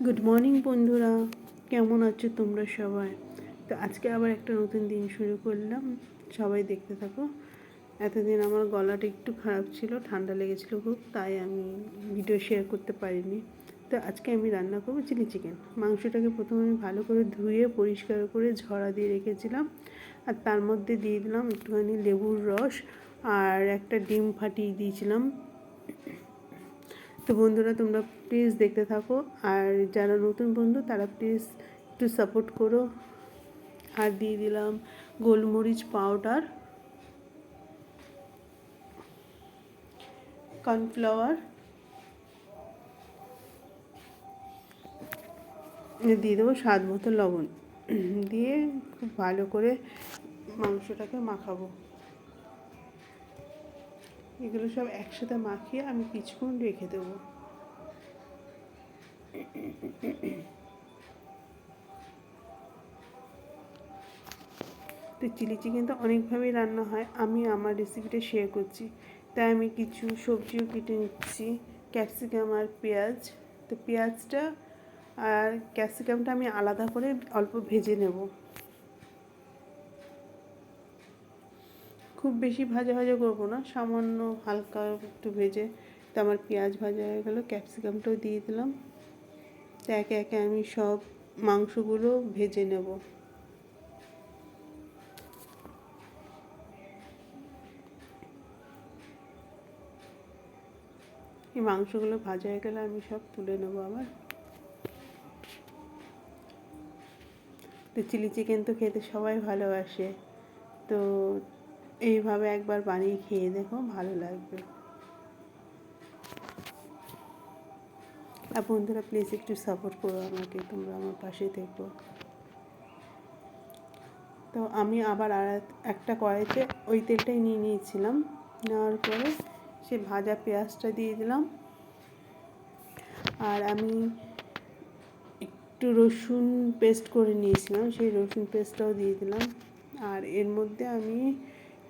Good morning বন্ধুরা, কেমন আছো তোমরা সবাই? তো আজকে আবার একটা নতুন দিন শুরু করলাম, সবাই দেখতে থাকো। এতদিন আমার গলাটা একটু খারাপ ছিল, ঠান্ডা লেগেছিল খুব, তাই আমি ভিডিও শেয়ার করতে পারিনি। তো আজকে আমি রান্না করবো চিলি চিকেন। মাংসটাকে প্রথমে আমি ভালো করে ধুয়ে পরিষ্কার করে ঝরা দিয়ে রেখেছিলাম, আর তার মধ্যে দিয়ে দিলাম একটুখানি লেবুর রস আর একটা ডিম ফাটিয়ে দিয়েছিলাম। তো বন্ধুরা, তোমরা প্লিজ দেখতে থাকো, আর যারা নতুন বন্ধু তারা প্লিজ একটু সাপোর্ট করো। আর দিয়ে দিলাম গোলমরিচ পাউডার, কর্নফ্লাওয়ার দিয়ে দেবো, স্বাদ মতো লবণ দিয়ে খুব ভালো করে মাংসটাকে মাখাবো। এগুলো সব একসাথে মাখিয়ে আমি কিছুক্ষণ রেখে দেবো। তো চিলি চিকেন তো অনেকভাবেই রান্না হয়, আমি আমার রেসিপিটা শেয়ার করছি। তাই আমি কিছু সবজিও কেটে নিচ্ছি, ক্যাপসিকাম আর পেঁয়াজ। তো পেঁয়াজটা আর ক্যাপসিকামটা আমি আলাদা করে অল্প ভেজে নেব, খুব বেশি ভাজা ভাজা করবো না, সামান্য হালকা একটু ভেজে। তো আমার পেঁয়াজ ভাজা হয়ে গেলো, ক্যাপসিকামটাও দিয়ে দিলাম। তো একে একে আমি সব মাংসগুলো ভেজে নেব। এই মাংসগুলো ভাজা হয়ে গেলে আমি সব তুলে নেবো আবার। তো চিলি চিকেন তো খেতে সবাই ভালোবাসে, তো এইভাবে একবার বানিয়ে খেয়ে দেখো, ভালো লাগবে। আর বন্ধুরা প্লিজ একটু সাপোর্ট করো আমাকে, তোমরা আমার পাশে থেকো। তো আমি আবার একটা কড়াইতে ওই তেলটাই নিয়ে নিয়েছিলাম, নেওয়ার পরে সে ভাজা পেঁয়াজটা দিয়ে দিলাম। আর আমি একটু রসুন পেস্ট করে নিয়েছিলাম, সেই রসুন পেস্টটাও দিয়ে দিলাম। আর এর মধ্যে আমি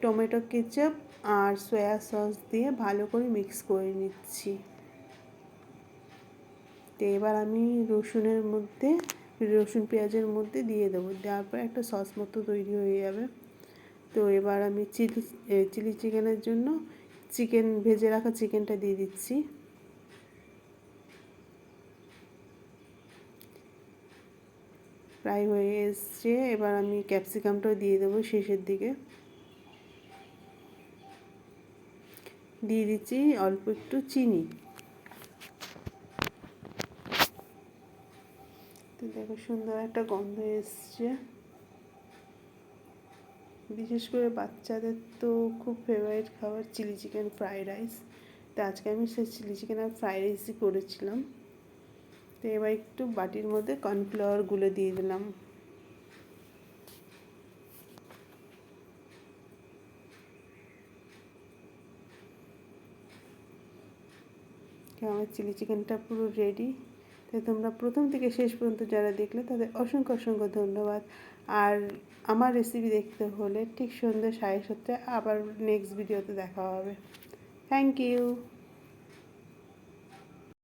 টমেটো কেচাপ আর সয়া সস দিয়ে ভালো করে মিক্স করে নিচ্ছি। তো এবার আমি রসুন পেঁয়াজের মধ্যে দিয়ে দেবো, দেওয়ার পর একটা সস মতো তৈরি হয়ে যাবে। তো এবার আমি চিলি চিকেনের জন্য ভেজে রাখা চিকেনটা দিয়ে দিচ্ছি। প্রায় হয়ে এসছে, এবার আমি ক্যাপসিকামটাও দিয়ে দেবো শেষের দিকে। দিয়ে দিচ্ছি অল্প একটু চিনি। তো দেখো সুন্দর একটা গন্ধ এসছে। বিশেষ করে বাচ্চাদের তো খুব ফেভারিট খাবার চিলি চিকেন ফ্রাইড রাইস। তো আজকে আমি সেই চিলি চিকেন আর ফ্রাইড রাইসই করেছিলাম। তো এবার একটু বাটির মধ্যে কর্নফ্লাওয়ার গুলে দিয়ে দিলাম। আমার চিলি চিকেনটা পুরো রেডি। তো তোমরা প্রথম থেকে শেষ পর্যন্ত যারা দেখলে তাদের অসংখ্য অসংখ্য ধন্যবাদ। আর আমার রেসিপি দেখতে হলে ঠিক সন্ধ্যে 7:30 আবার নেক্সট ভিডিওতে দেখা হবে। Thank you.